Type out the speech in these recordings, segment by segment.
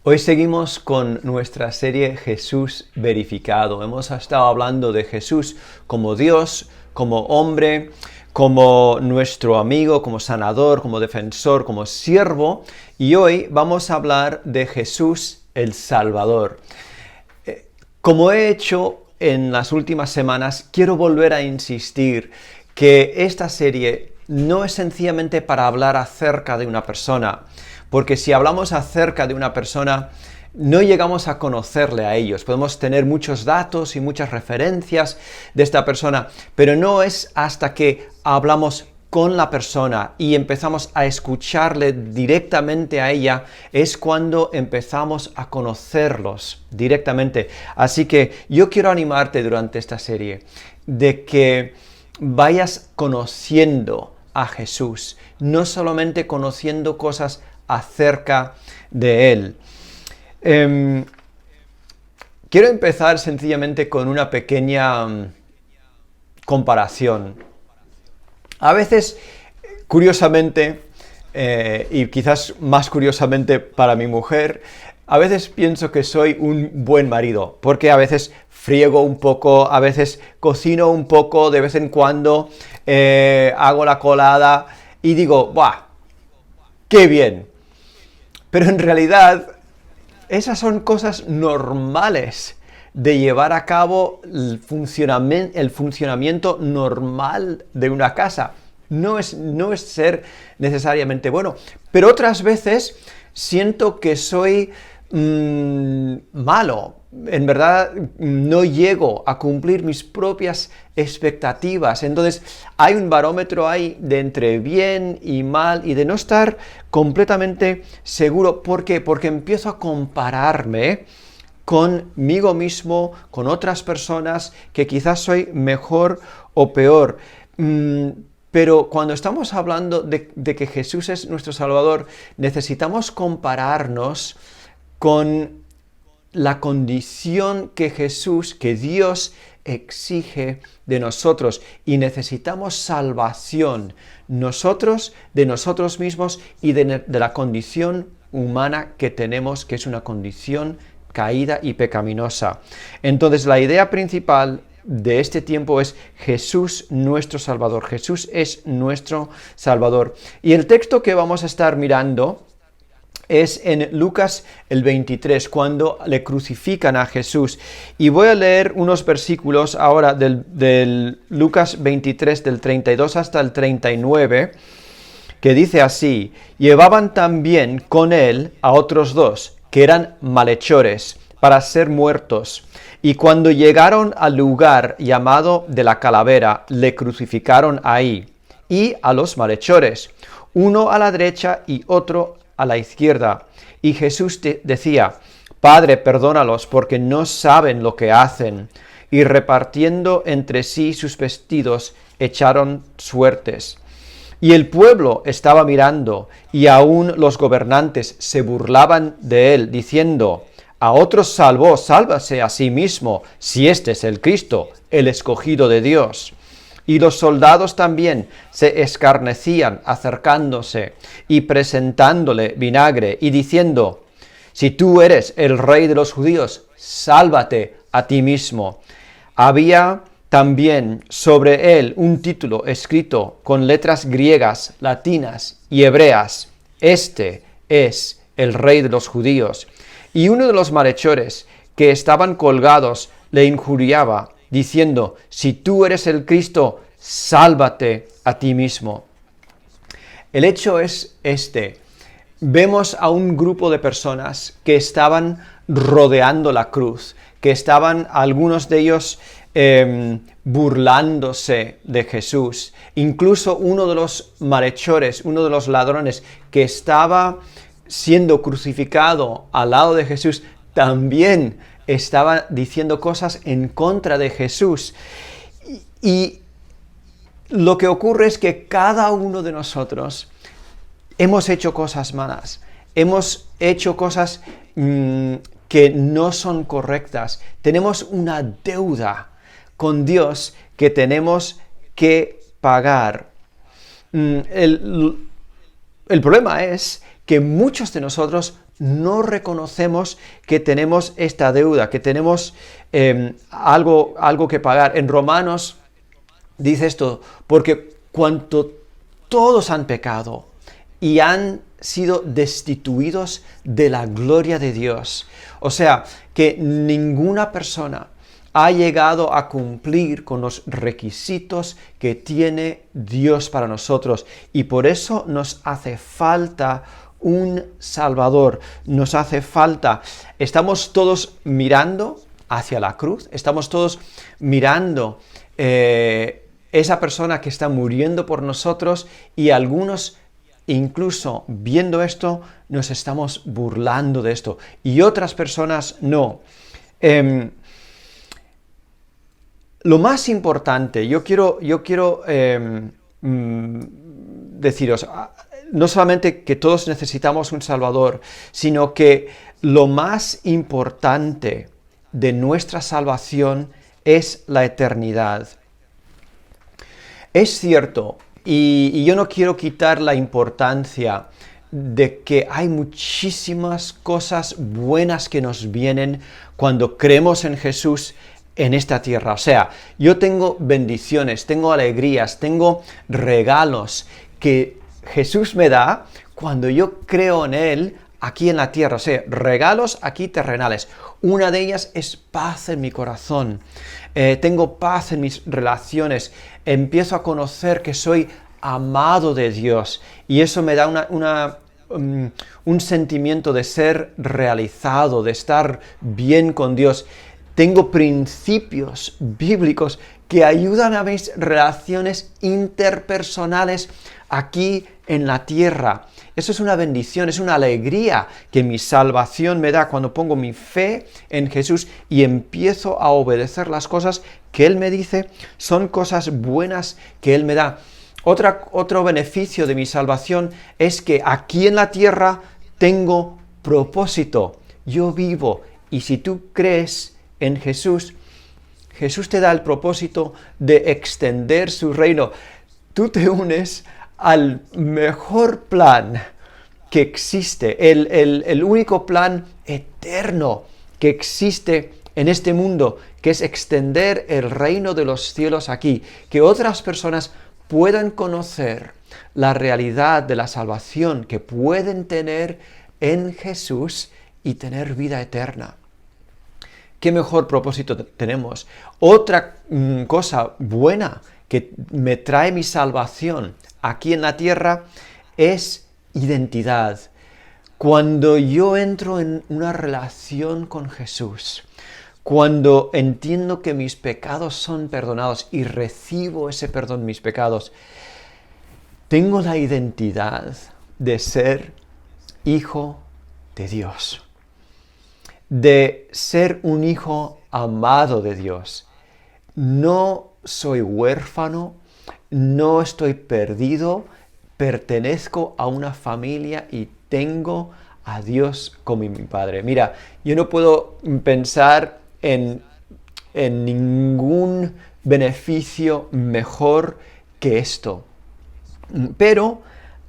Hoy seguimos con nuestra serie Jesús verificado. Hemos estado hablando de Jesús como Dios, como hombre, como nuestro amigo, como sanador, como defensor, como siervo. Y hoy vamos a hablar de Jesús el Salvador. Como he hecho en las últimas semanas, quiero volver a insistir que esta serie no es sencillamente para hablar acerca de una persona, porque si hablamos acerca de una persona, no llegamos a conocerle a ellos. Podemos tener muchos datos y muchas referencias de esta persona, pero no es hasta que hablamos con la persona y empezamos a escucharle directamente a ella, es cuando empezamos a conocerlos directamente. Así que yo quiero animarte durante esta serie de que vayas conociendo a Jesús, no solamente conociendo cosas acerca de Él. Quiero empezar sencillamente con una pequeña comparación. A veces, curiosamente, y quizás más curiosamente para mi mujer, a veces pienso que soy un buen marido, porque a veces friego un poco, a veces cocino un poco, de vez en cuando hago la colada y digo, ¡buah! ¡Qué bien! Pero en realidad, esas son cosas normales de llevar a cabo el funcionamiento normal de una casa. No es ser necesariamente bueno. Pero otras veces siento que soy malo. En verdad no llego a cumplir mis propias expectativas. Entonces hay un barómetro ahí de entre bien y mal y de no estar completamente seguro. ¿Por qué? Porque empiezo a compararme conmigo mismo, con otras personas que quizás soy mejor o peor. Pero cuando estamos hablando de que Jesús es nuestro Salvador, necesitamos compararnos con la condición que Dios exige de nosotros, y necesitamos salvación nosotros, de nosotros mismos y de la condición humana que tenemos, que es una condición caída y pecaminosa. Entonces la idea principal de este tiempo es Jesús nuestro Salvador. Jesús es nuestro Salvador. Y el texto que vamos a estar mirando es en Lucas el 23, cuando le crucifican a Jesús. Y voy a leer unos versículos ahora del Lucas 23, del 32 hasta el 39, que dice así: llevaban también con él a otros dos, que eran malhechores, para ser muertos. Y cuando llegaron al lugar llamado de la calavera, le crucificaron ahí, y a los malhechores, uno a la derecha y otro a la izquierda. Y Jesús decía: Padre, perdónalos, porque no saben lo que hacen. Y repartiendo entre sí sus vestidos, echaron suertes. Y el pueblo estaba mirando, y aún los gobernantes se burlaban de él, diciendo: a otros salvó, sálvase a sí mismo, si este es el Cristo, el escogido de Dios. Y los soldados también se escarnecían acercándose y presentándole vinagre y diciendo: si tú eres el rey de los judíos, sálvate a ti mismo. Había también sobre él un título escrito con letras griegas, latinas y hebreas: este es el rey de los judíos. Y uno de los malhechores que estaban colgados le injuriaba, diciendo: si tú eres el Cristo, sálvate a ti mismo. El hecho es este: vemos a un grupo de personas que estaban rodeando la cruz, que estaban algunos de ellos burlándose de Jesús. Incluso uno de los malhechores, uno de los ladrones que estaba siendo crucificado al lado de Jesús, también estaba diciendo cosas en contra de Jesús. Y lo que ocurre es que cada uno de nosotros hemos hecho cosas malas, hemos hecho cosas que no son correctas. Tenemos una deuda con Dios que tenemos que pagar. El problema es que muchos de nosotros no reconocemos que tenemos esta deuda, que tenemos algo que pagar. En Romanos dice esto, porque cuanto todos han pecado y han sido destituidos de la gloria de Dios. O sea, que ninguna persona ha llegado a cumplir con los requisitos que tiene Dios para nosotros. Y por eso nos hace falta un Salvador. Nos hace falta. Estamos todos mirando hacia la cruz. Estamos todos mirando esa persona que está muriendo por nosotros, y algunos, incluso viendo esto, nos estamos burlando de esto, y otras personas no. Lo más importante, yo quiero deciros, no solamente que todos necesitamos un Salvador, sino que lo más importante de nuestra salvación es la eternidad. Es cierto, y yo no quiero quitar la importancia de que hay muchísimas cosas buenas que nos vienen cuando creemos en Jesús en esta tierra. O sea, yo tengo bendiciones, tengo alegrías, tengo regalos que Jesús me da cuando yo creo en Él aquí en la tierra. O sea, regalos aquí terrenales. Una de ellas es paz en mi corazón. Tengo paz en mis relaciones. Empiezo a conocer que soy amado de Dios, y eso me da un sentimiento de ser realizado, de estar bien con Dios. Tengo principios bíblicos que ayudan a mis relaciones interpersonales aquí en la tierra. Eso es una bendición, es una alegría que mi salvación me da cuando pongo mi fe en Jesús y empiezo a obedecer las cosas que Él me dice. Son cosas buenas que Él me da. Otro beneficio de mi salvación es que aquí en la tierra tengo propósito. Yo vivo, y si tú crees en Jesús, Jesús te da el propósito de extender su reino. Tú te unes al mejor plan que existe, el único plan eterno que existe en este mundo, que es extender el reino de los cielos aquí, que otras personas puedan conocer la realidad de la salvación que pueden tener en Jesús y tener vida eterna. ¿Qué mejor propósito tenemos? Otra cosa buena que me trae mi salvación aquí en la tierra es identidad. Cuando yo entro en una relación con Jesús, cuando entiendo que mis pecados son perdonados y recibo ese perdón de mis pecados, tengo la identidad de ser hijo de Dios, de ser un hijo amado de Dios. No soy huérfano, no estoy perdido, pertenezco a una familia y tengo a Dios como mi Padre. Mira, yo no puedo pensar en ningún beneficio mejor que esto. Pero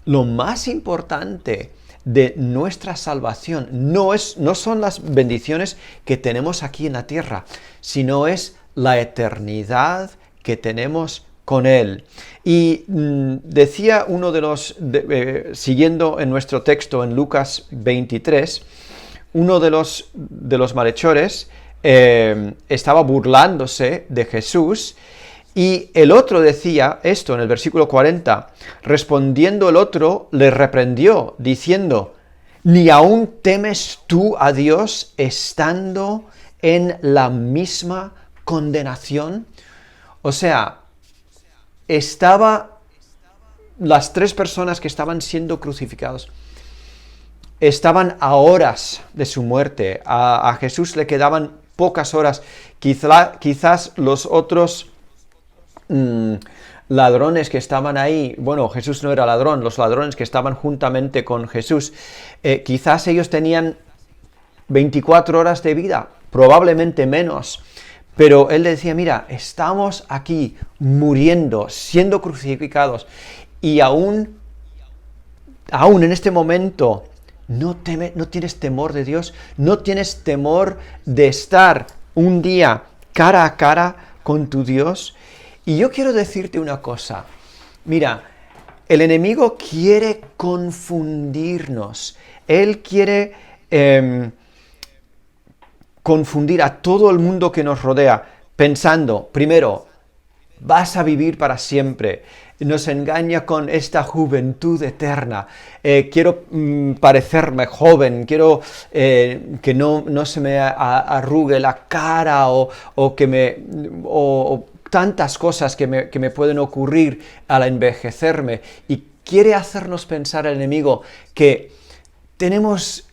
lo más importante de nuestra salvación no son las bendiciones que tenemos aquí en la tierra, sino es la eternidad que tenemos con Él. Y decía uno de los, siguiendo en nuestro texto en Lucas 23, uno de los malhechores estaba burlándose de Jesús, y el otro decía esto en el versículo 40, respondiendo el otro le reprendió, diciendo, ¿ni aún temes tú a Dios estando en la misma condenación? O sea, las tres personas que estaban siendo crucificados estaban a horas de su muerte. A Jesús le quedaban pocas horas. Quizás los otros ladrones que estaban ahí, bueno, Jesús no era ladrón, los ladrones que estaban juntamente con Jesús, quizás ellos tenían 24 horas de vida, probablemente menos. Pero él decía, mira, estamos aquí muriendo, siendo crucificados, y aún en este momento no tienes temor de Dios, no tienes temor de estar un día cara a cara con tu Dios. Y yo quiero decirte una cosa, mira, el enemigo quiere confundirnos, él quiere confundir a todo el mundo que nos rodea, pensando, primero, vas a vivir para siempre. Nos engaña con esta juventud eterna. Quiero parecerme joven, quiero que no se me arrugue la cara o tantas cosas que me pueden ocurrir al envejecerme. Y quiere hacernos pensar el enemigo que tenemos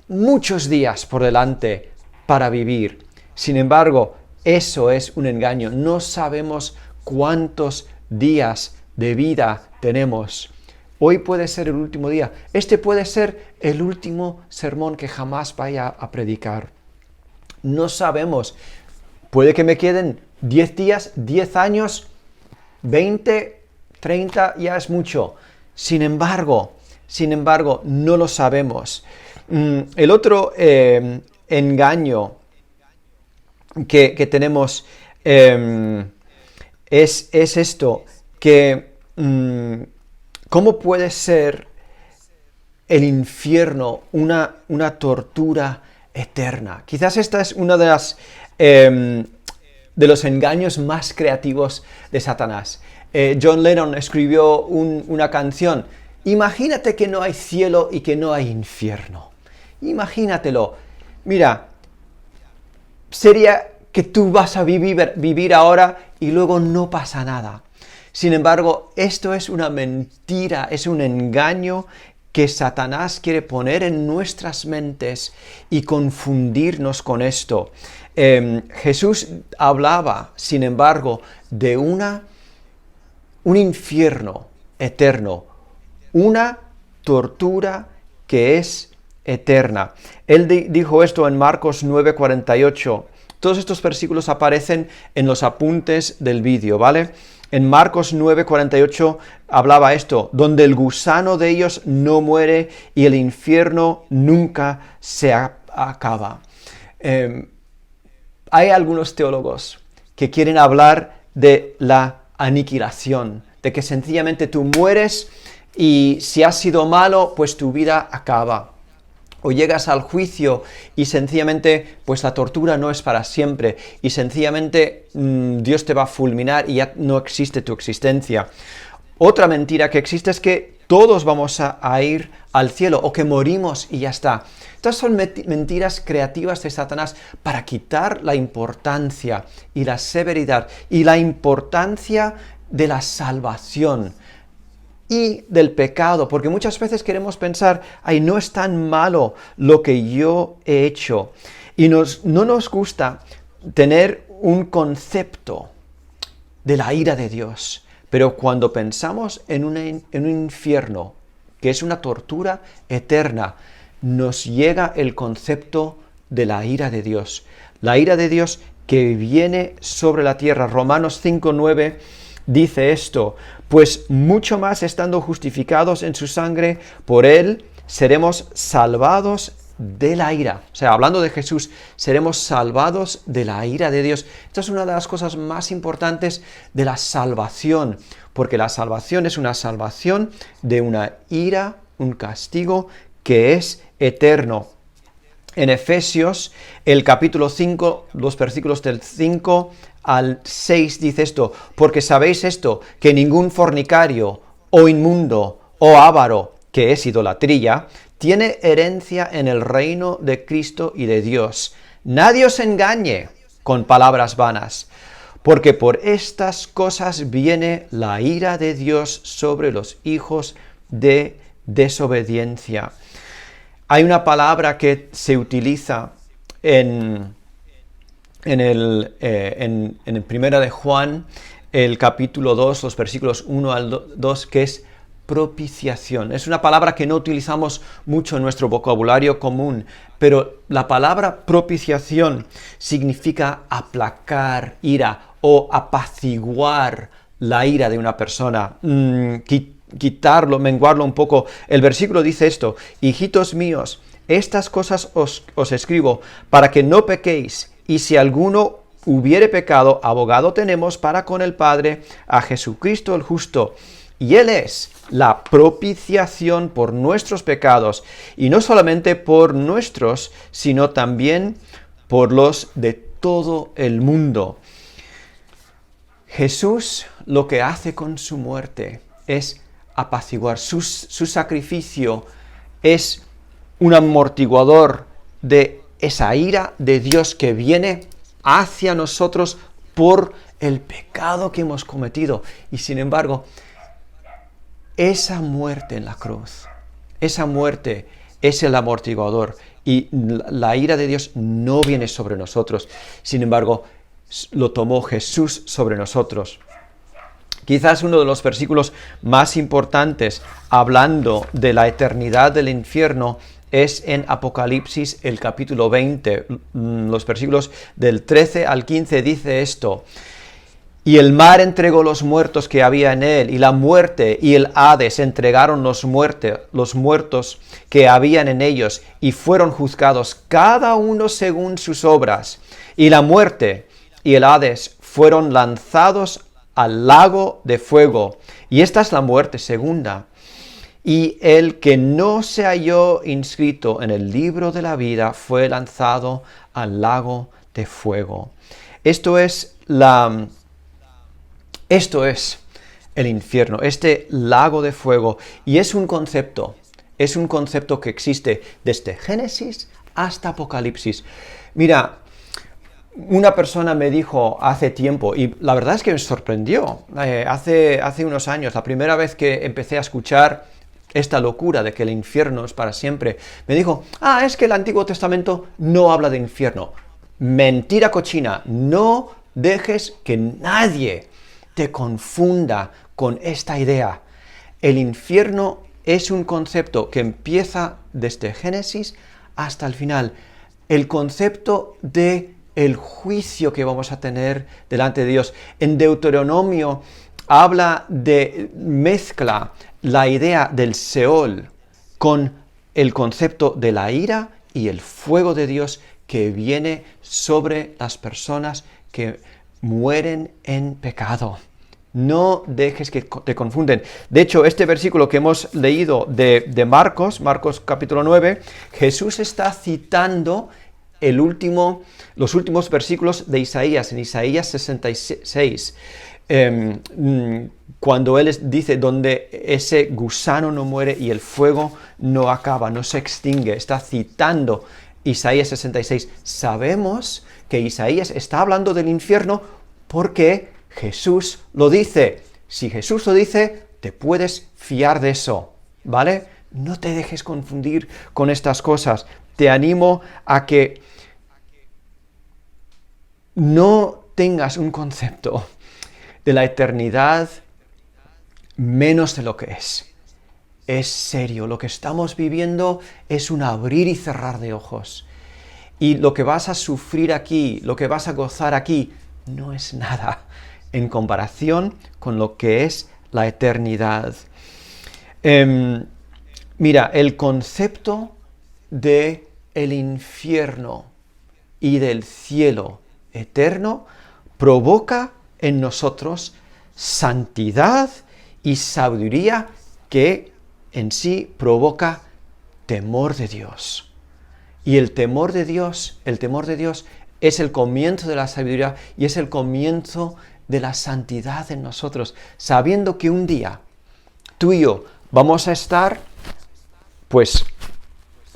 muchos días por delante para vivir. Sin embargo, eso es un engaño. No sabemos cuántos días de vida tenemos. Hoy puede ser el último día. Este puede ser el último sermón que jamás vaya a predicar. No sabemos. Puede que me queden 10 días, 10 años, 20, 30, ya es mucho. Sin embargo, no lo sabemos. El otro engaño que tenemos es esto, que ¿cómo puede ser el infierno una tortura eterna? Quizás esta es una de los engaños más creativos de Satanás. John Lennon escribió una canción. Imagínate que no hay cielo y que no hay infierno. Imagínatelo. Mira, sería que tú vas a vivir ahora y luego no pasa nada. Sin embargo, esto es una mentira, es un engaño que Satanás quiere poner en nuestras mentes y confundirnos con esto. Jesús hablaba, sin embargo, de un infierno eterno, una tortura que es eterna. Él dijo esto en Marcos 9:48. Todos estos versículos aparecen en los apuntes del vídeo, ¿vale? En Marcos 9:48 hablaba esto, donde el gusano de ellos no muere y el infierno nunca se acaba. Hay algunos teólogos que quieren hablar de la aniquilación, de que sencillamente tú mueres y si has sido malo, pues tu vida acaba. O llegas al juicio y sencillamente, pues la tortura no es para siempre y sencillamente Dios te va a fulminar y ya no existe tu existencia. Otra mentira que existe es que todos vamos a ir al cielo o que morimos y ya está. Estas son mentiras creativas de Satanás para quitar la importancia y la severidad y la importancia de la salvación y del pecado, porque muchas veces queremos pensar, ay, no es tan malo lo que yo he hecho. Y no nos gusta tener un concepto de la ira de Dios. Pero cuando pensamos en un infierno, que es una tortura eterna, nos llega el concepto de la ira de Dios. La ira de Dios que viene sobre la tierra. Romanos 5:9 dice esto, pues mucho más estando justificados en su sangre, por él seremos salvados de la ira. O sea, hablando de Jesús, seremos salvados de la ira de Dios. Esta es una de las cosas más importantes de la salvación, porque la salvación es una salvación de una ira, un castigo que es eterno. En Efesios, el capítulo 5, los versículos del 5 al 6 dice esto, porque sabéis esto, que ningún fornicario, o inmundo, o avaro, que es idolatría, tiene herencia en el reino de Cristo y de Dios. Nadie os engañe con palabras vanas, porque por estas cosas viene la ira de Dios sobre los hijos de desobediencia. Hay una palabra que se utiliza en Primera de Juan, el capítulo 2, los versículos 1 al 2, que es propiciación. Es una palabra que no utilizamos mucho en nuestro vocabulario común, pero la palabra propiciación significa aplacar ira o apaciguar la ira de una persona, quitarlo, menguarlo un poco. El versículo dice esto: hijitos míos, estas cosas os escribo para que no pequéis, y si alguno hubiere pecado, abogado tenemos para con el Padre, a Jesucristo el justo. Y Él es la propiciación por nuestros pecados, y no solamente por nuestros, sino también por los de todo el mundo. Jesús lo que hace con su muerte es apaciguar. Su sacrificio es un amortiguador de esa ira de Dios que viene hacia nosotros por el pecado que hemos cometido. Y sin embargo, esa muerte en la cruz, esa muerte es el amortiguador, y la ira de Dios no viene sobre nosotros. Sin embargo, lo tomó Jesús sobre nosotros. Quizás uno de los versículos más importantes hablando de la eternidad del infierno es en Apocalipsis, el capítulo 20, los versículos del 13 al 15, dice esto: y el mar entregó los muertos que había en él, y la muerte y el Hades entregaron los muertos que habían en ellos, y fueron juzgados cada uno según sus obras. Y la muerte y el Hades fueron lanzados al lago de fuego. Y esta es la muerte segunda. Y el que no se halló inscrito en el libro de la vida fue lanzado al lago de fuego. Esto es el infierno, este lago de fuego. Y es un concepto que existe desde Génesis hasta Apocalipsis. Mira, una persona me dijo hace tiempo, y la verdad es que me sorprendió, hace unos años, la primera vez que empecé a escuchar esta locura de que el infierno es para siempre, me dijo: es que el Antiguo Testamento no habla de infierno. Mentira cochina, no dejes que nadie te confunda con esta idea. El infierno es un concepto que empieza desde Génesis hasta el final. El concepto de el juicio que vamos a tener delante de Dios. En Deuteronomio mezcla la idea del Seol con el concepto de la ira y el fuego de Dios que viene sobre las personas que mueren en pecado. No dejes que te confunden. De hecho, este versículo que hemos leído de Marcos capítulo 9, Jesús está citando los últimos versículos de Isaías, en Isaías 66, cuando él dice: donde ese gusano no muere y el fuego no acaba, no se extingue. Está citando Isaías 66. Sabemos que Isaías está hablando del infierno porque Jesús lo dice. Si Jesús lo dice, te puedes fiar de eso, ¿vale? No te dejes confundir con estas cosas. Te animo a que no tengas un concepto de la eternidad menos de lo que es. Es serio, lo que estamos viviendo es un abrir y cerrar de ojos. Y lo que vas a sufrir aquí, lo que vas a gozar aquí, no es nada en comparación con lo que es la eternidad. Mira, el concepto de el infierno y del cielo eterno provoca en nosotros santidad y sabiduría que en sí provoca temor de Dios. Y el temor de Dios es el comienzo de la sabiduría y es el comienzo de la santidad en nosotros, sabiendo que un día tú y yo vamos a estar pues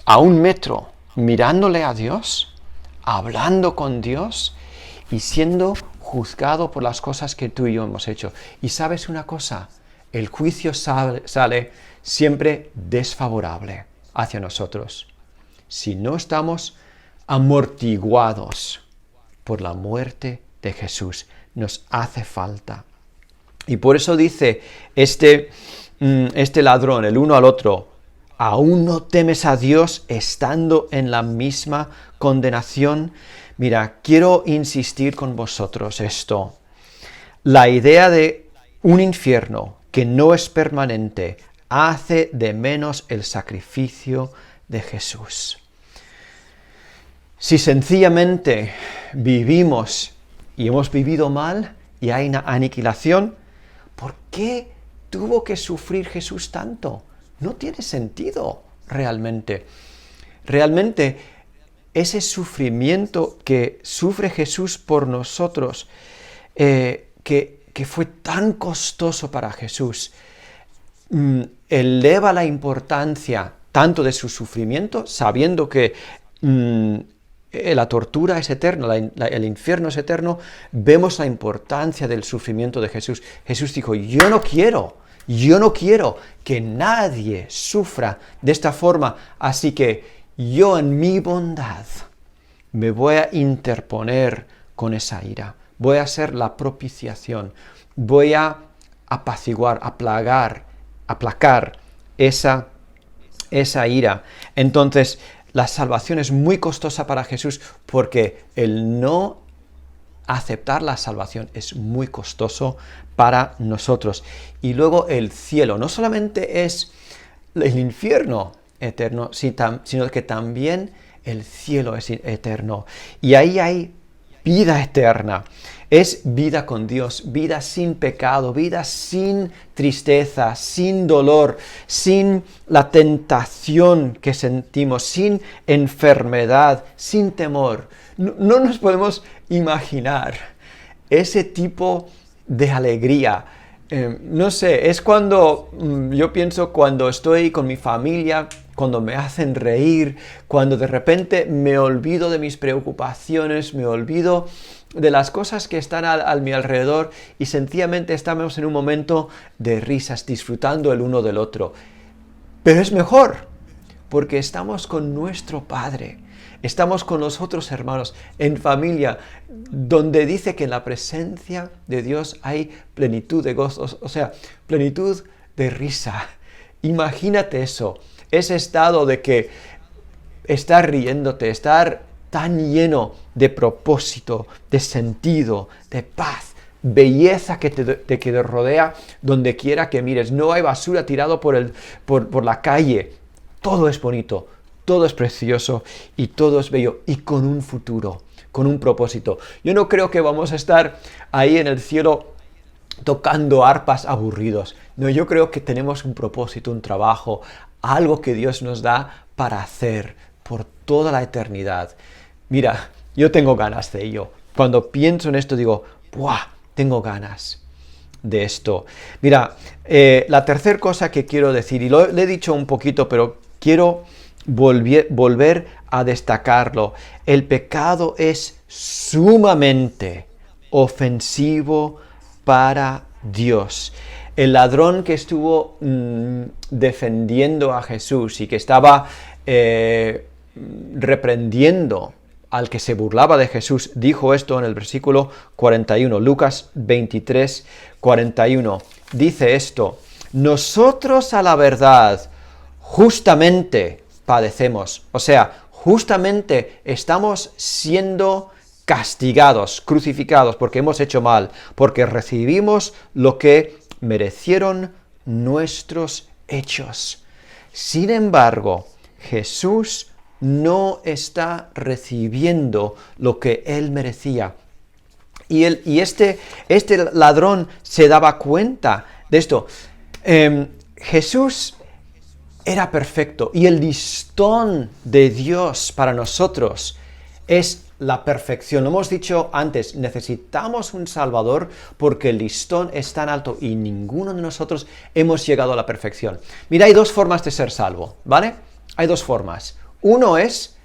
a 1 metro mirándole a Dios, hablando con Dios y siendo juzgado por las cosas que tú y yo hemos hecho. Y sabes una cosa, el juicio sale siempre desfavorable hacia nosotros. Si no estamos amortiguados por la muerte de Jesús, nos hace falta. Y por eso dice este ladrón, el uno al otro: ¿aún no temes a Dios estando en la misma condenación? Mira, quiero insistir con vosotros esto. La idea de un infierno que no es permanente, hace de menos el sacrificio de Jesús. Si sencillamente vivimos y hemos vivido mal y hay una aniquilación, ¿por qué tuvo que sufrir Jesús tanto? No tiene sentido realmente. Realmente ese sufrimiento que sufre Jesús por nosotros, que fue tan costoso para Jesús, eleva la importancia tanto de su sufrimiento, sabiendo que la tortura es eterna, el infierno es eterno. Vemos la importancia del sufrimiento de Jesús. Jesús dijo, yo no quiero que nadie sufra de esta forma, así que yo en mi bondad me voy a interponer con esa ira, voy a hacer la propiciación, voy a apaciguar, aplacar esa ira. Entonces, la salvación es muy costosa para Jesús porque el no aceptar la salvación es muy costoso para nosotros. Y luego el cielo no solamente es el infierno eterno, sino que también el cielo es eterno. Y ahí hay vida eterna. Es vida con Dios, vida sin pecado, vida sin tristeza, sin dolor, sin la tentación que sentimos, sin enfermedad, sin temor. No nos podemos imaginar ese tipo de alegría. No sé, es cuando yo pienso cuando estoy con mi familia, cuando me hacen reír, cuando de repente me olvido de mis preocupaciones, me olvido de las cosas que están a mi alrededor y sencillamente estamos en un momento de risas, disfrutando el uno del otro. Pero es mejor, porque estamos con nuestro Padre, estamos con los otros hermanos, en familia, donde dice que en la presencia de Dios hay plenitud de gozo, o sea, plenitud de risa. Imagínate eso, ese estado de que estar riéndote, estar tan lleno de propósito, de sentido, de paz, belleza que te rodea donde quiera que mires. No hay basura tirado por la calle. Todo es bonito, todo es precioso y todo es bello y con un futuro, con un propósito. Yo no creo que vamos a estar ahí en el cielo tocando arpas aburridos. No, yo creo que tenemos un propósito, un trabajo, algo que Dios nos da para hacer por toda la eternidad. Mira, yo tengo ganas de ello. Cuando pienso en esto digo, ¡buah! Tengo ganas de esto. Mira, la tercera cosa que quiero decir, y le he dicho un poquito, pero quiero volver a destacarlo. El pecado es sumamente ofensivo para Dios. El ladrón que estuvo defendiendo a Jesús y que estaba reprendiendo al que se burlaba de Jesús, dijo esto en el versículo 41, Lucas 23, 41. Dice esto, nosotros a la verdad justamente padecemos, o sea, justamente estamos siendo castigados, crucificados, porque hemos hecho mal, porque recibimos lo que merecieron nuestros hechos. Sin embargo, Jesús no está recibiendo lo que él merecía. Y este ladrón se daba cuenta de esto. Jesús era perfecto y el listón de Dios para nosotros es la perfección. Lo hemos dicho antes, necesitamos un Salvador porque el listón es tan alto y ninguno de nosotros hemos llegado a la perfección. Mira, hay dos formas de ser salvo, ¿vale? Hay dos formas. Uno es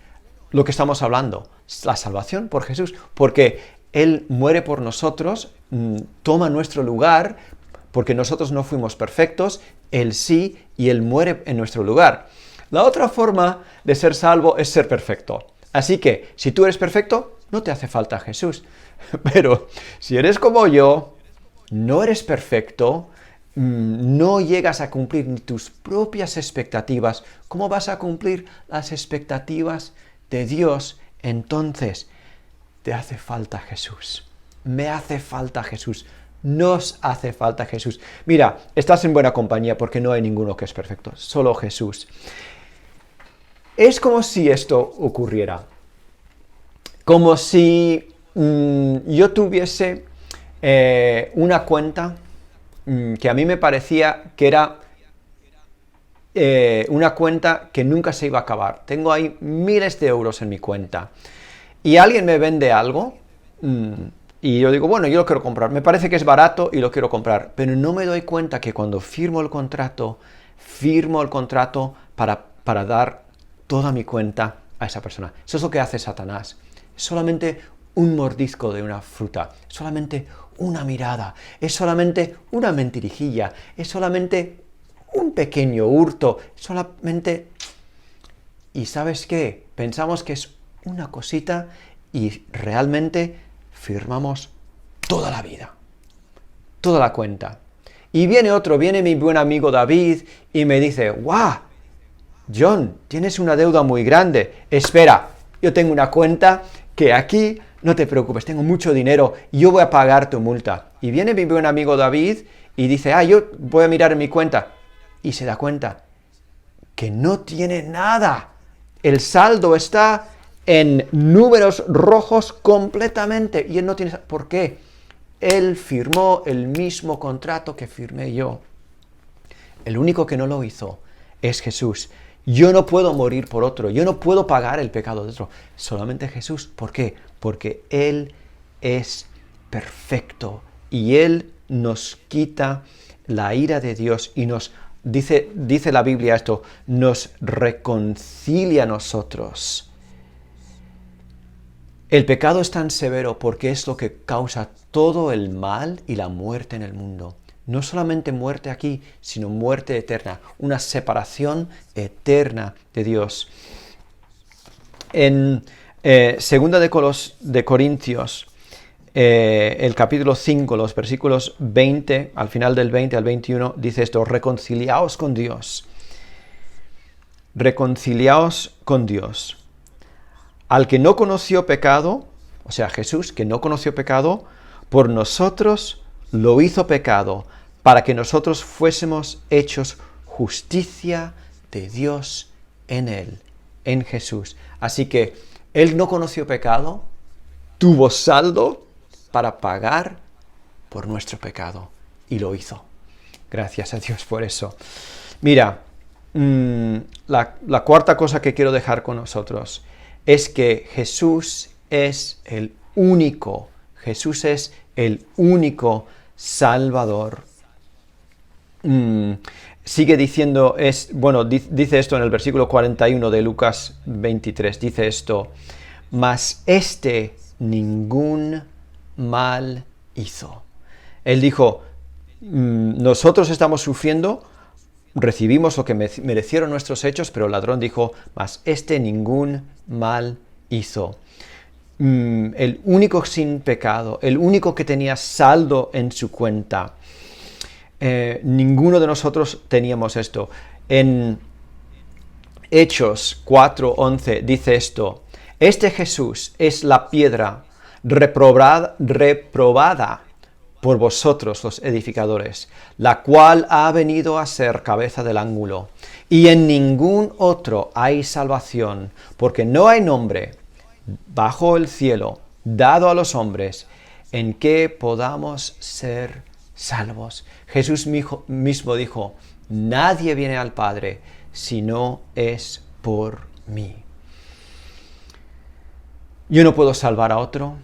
lo que estamos hablando, la salvación por Jesús, porque Él muere por nosotros, toma nuestro lugar, porque nosotros no fuimos perfectos, Él sí, y Él muere en nuestro lugar. La otra forma de ser salvo es ser perfecto. Así que, si tú eres perfecto, no te hace falta Jesús. Pero si eres como yo, no eres perfecto, no llegas a cumplir ni tus propias expectativas, ¿cómo vas a cumplir las expectativas de Dios? Entonces, te hace falta Jesús. Me hace falta Jesús. Nos hace falta Jesús. Mira, estás en buena compañía porque no hay ninguno que es perfecto, solo Jesús. Es como si esto ocurriera. Como si yo tuviese una cuenta que a mí me parecía que era una cuenta que nunca se iba a acabar. Tengo ahí miles de euros en mi cuenta. Y alguien me vende algo y yo digo, bueno, yo lo quiero comprar. Me parece que es barato y lo quiero comprar. Pero no me doy cuenta que cuando firmo el contrato para dar toda mi cuenta a esa persona. Eso es lo que hace Satanás. Es solamente un mordisco de una fruta, es solamente una mirada, es solamente una mentirijilla, es solamente un pequeño hurto, solamente... ¿Y sabes qué? Pensamos que es una cosita y realmente firmamos toda la vida, toda la cuenta. Y viene mi buen amigo David y me dice, ¡guau! John, tienes una deuda muy grande. Espera, yo tengo una cuenta que aquí, no te preocupes, tengo mucho dinero y yo voy a pagar tu multa. Y viene mi buen amigo David y dice, yo voy a mirar en mi cuenta. Y se da cuenta que no tiene nada. El saldo está en números rojos completamente. Y él no tiene... ¿Por qué? Él firmó el mismo contrato que firmé yo. El único que no lo hizo es Jesús. Yo no puedo morir por otro, yo no puedo pagar el pecado de otro, solamente Jesús. ¿Por qué? Porque Él es perfecto y Él nos quita la ira de Dios y nos, dice la Biblia esto, nos reconcilia a nosotros. El pecado es tan severo porque es lo que causa todo el mal y la muerte en el mundo. No solamente muerte aquí, sino muerte eterna, una separación eterna de Dios. En 2 de Corintios, el capítulo 5, los versículos 20, al final del 20 al 21, dice esto, reconciliaos con Dios. Reconciliaos con Dios. Al que no conoció pecado, o sea, Jesús, que no conoció pecado, por nosotros lo hizo pecado, para que nosotros fuésemos hechos justicia de Dios en Él, en Jesús. Así que Él no conoció pecado, tuvo saldo para pagar por nuestro pecado, y lo hizo. Gracias a Dios por eso. Mira, la cuarta cosa que quiero dejar con nosotros es que Jesús es el único Salvador. Sigue diciendo, dice esto en el versículo 41 de Lucas 23, dice esto, mas ningún mal hizo. Él dijo, nosotros estamos sufriendo, recibimos lo que merecieron nuestros hechos, pero el ladrón dijo, mas ningún mal hizo. El único sin pecado, el único que tenía saldo en su cuenta. Ninguno de nosotros teníamos esto. En Hechos 4:11 dice esto, Jesús es la piedra reprobada por vosotros los edificadores, la cual ha venido a ser cabeza del ángulo, y en ningún otro hay salvación, porque no hay nombre bajo el cielo dado a los hombres en que podamos ser salvos. Jesús mismo dijo, nadie viene al Padre si no es por mí. Yo no puedo salvar a otro,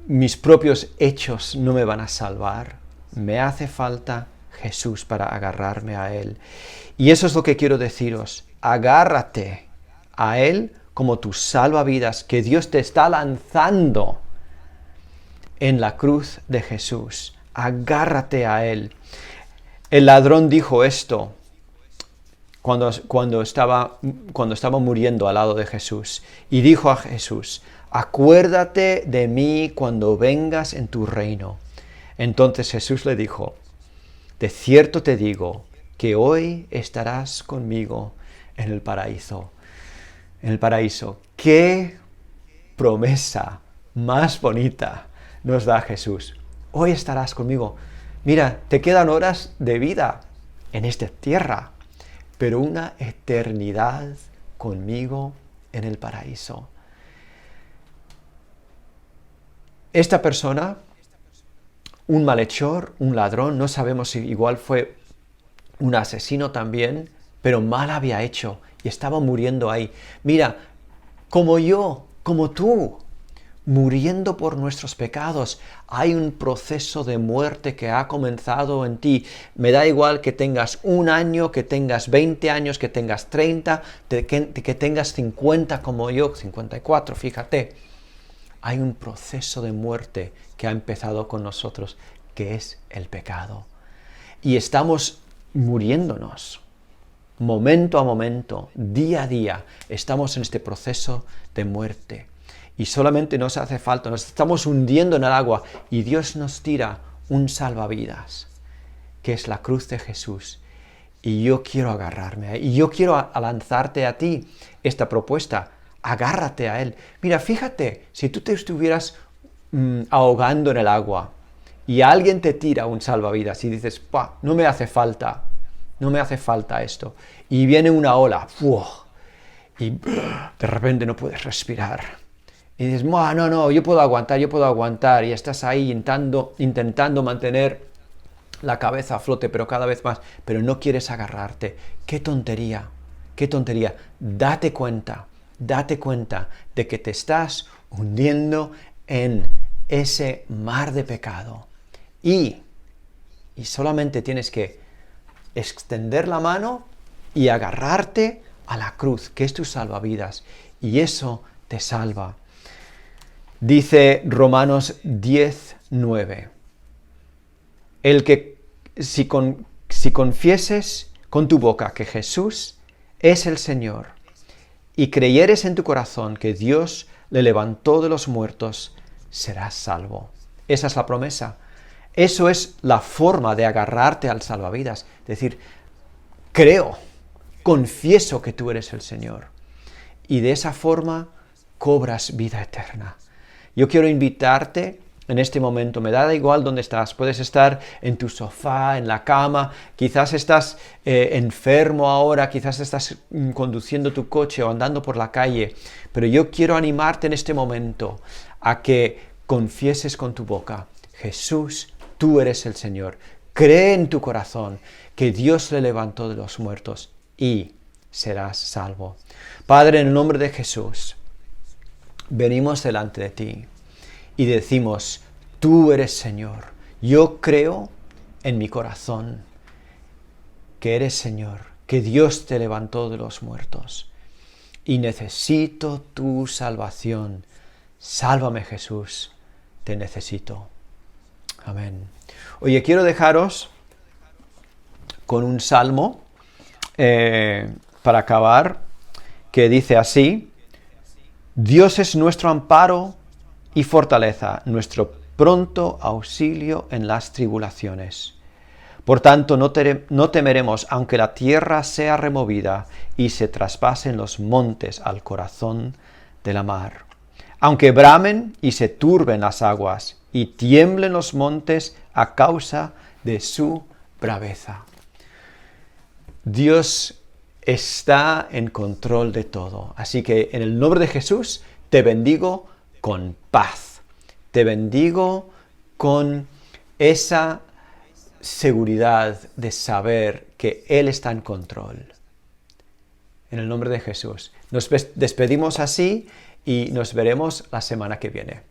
mis propios hechos no me van a salvar, me hace falta Jesús para agarrarme a Él. Y eso es lo que quiero deciros, agárrate a Él como tu salvavidas que Dios te está lanzando en la cruz de Jesús. Agárrate a Él. El ladrón dijo esto cuando estaba muriendo al lado de Jesús. Y dijo a Jesús, acuérdate de mí cuando vengas en tu reino. Entonces Jesús le dijo, de cierto te digo que hoy estarás conmigo en el paraíso. En el paraíso. ¡Qué promesa más bonita nos da Jesús! hoy estarás conmigo. Mira, te quedan horas de vida en esta tierra, pero una eternidad conmigo en el paraíso. Esta persona, un malhechor, un ladrón, no sabemos si igual fue un asesino también, pero mal había hecho y estaba muriendo ahí. Mira, como yo, como tú, muriendo por nuestros pecados, hay un proceso de muerte que ha comenzado en ti. Me da igual que tengas 1 año, que tengas 20 años, que tengas 30, que tengas 50 como yo, 54, fíjate. Hay un proceso de muerte que ha empezado con nosotros, que es el pecado. Y estamos muriéndonos. Momento a momento, día a día, estamos en este proceso de muerte. Y solamente nos hace falta, nos estamos hundiendo en el agua y Dios nos tira un salvavidas, que es la cruz de Jesús. Y yo quiero agarrarme, y yo quiero lanzarte a ti esta propuesta. Agárrate a Él. Mira, fíjate, si tú te estuvieras ahogando en el agua y alguien te tira un salvavidas y dices, no me hace falta esto. Y viene una ola, y de repente no puedes respirar. Y dices, no, yo puedo aguantar. Y estás ahí intentando mantener la cabeza a flote, pero cada vez más, pero no quieres agarrarte. ¡Qué tontería! Date cuenta de que te estás hundiendo en ese mar de pecado. Y solamente tienes que extender la mano y agarrarte a la cruz, que es tu salvavidas, y eso te salva. Dice Romanos 10:9, el que si confieses con tu boca que Jesús es el Señor y creyeres en tu corazón que Dios le levantó de los muertos, serás salvo. Esa es la promesa. Eso es la forma de agarrarte al salvavidas. Decir, creo, confieso que tú eres el Señor. Y de esa forma cobras vida eterna. Yo quiero invitarte en este momento, me da igual dónde estás, puedes estar en tu sofá, en la cama, quizás estás enfermo ahora, quizás estás conduciendo tu coche o andando por la calle, pero yo quiero animarte en este momento a que confieses con tu boca, Jesús, tú eres el Señor, cree en tu corazón que Dios le levantó de los muertos y serás salvo. Padre, en el nombre de Jesús, venimos delante de ti y decimos, tú eres Señor. Yo creo en mi corazón que eres Señor, que Dios te levantó de los muertos y necesito tu salvación. Sálvame, Jesús, te necesito. Amén. Oye, quiero dejaros con un salmo para acabar, que dice así: Dios es nuestro amparo y fortaleza, nuestro pronto auxilio en las tribulaciones. Por tanto, no temeremos, aunque la tierra sea removida y se traspasen los montes al corazón de la mar. Aunque bramen y se turben las aguas y tiemblen los montes a causa de su braveza. Dios está en control de todo. Así que en el nombre de Jesús te bendigo con paz. Te bendigo con esa seguridad de saber que Él está en control. En el nombre de Jesús. Nos despedimos así y nos veremos la semana que viene.